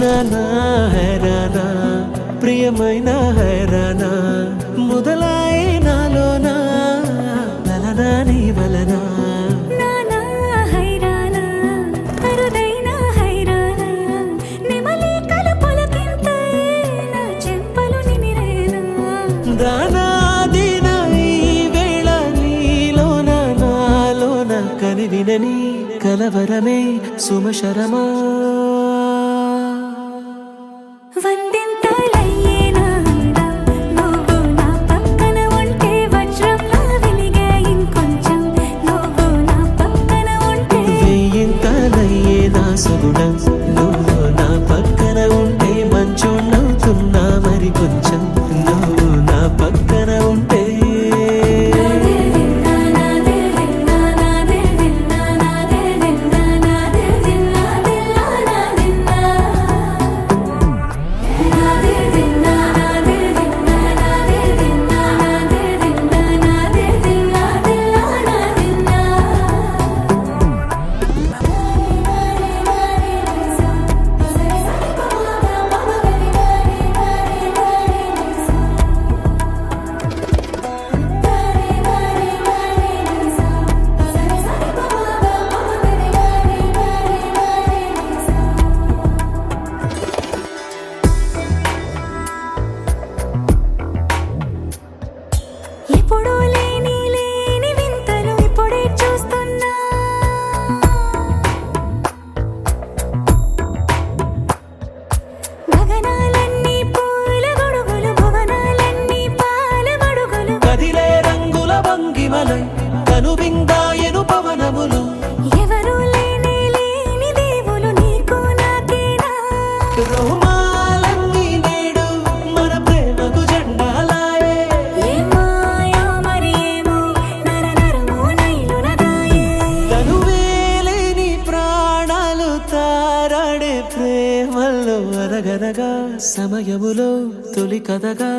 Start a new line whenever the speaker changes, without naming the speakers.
నానా హైరానా ప్రియమైన హైరానా మొదలాయే నాలోనా లలనా నీ వలనా
నానా హైరానా అరుదైన హైరానా నెమలి కలుపులకింతై నా చెంపలు నిమిరేనా
దానాదిన ఈ వేళ నీలోన నాలోన కనివినని కలవరమే సుమశరమా
వందెంతలయ్యేనా నువ్వు నా పక్కన ఉంటే వజ్రంలా వెలిగే ఇంకొంచెం నువ్వు నా పక్కన ఉంటే
వెయ్యింతలయ్యే నా సగుణం నువ్వు నా పక్కన ఉంటే మంచోణ్ణవుతున్నా మరి కొంచెం నువ్వు నా పక్కన ఉంటే
ఎప్పుడూ లేని లేని వింతలు ఇప్పుడే చూస్తున్నా గగనాలన్నీ పూల గొడుగులు భువనాలన్నీ పాల మడుగులు
కదిలే రంగుల భంగిమలై కనువిందాయను పవనములు
ఎవరూ లేని లేని దేవులు నీకు నాకేనా
రోమాలన్నీ నేడు మన ప్రేమకు జెండాలాయే
ఏ మాయో మరి ఏమో నర నరమో నైలున దాయే
తనువేలేని ప్రాణాలు తారాడే ప్రేమల్లో అనగనగా సమయములో తొలి కథగా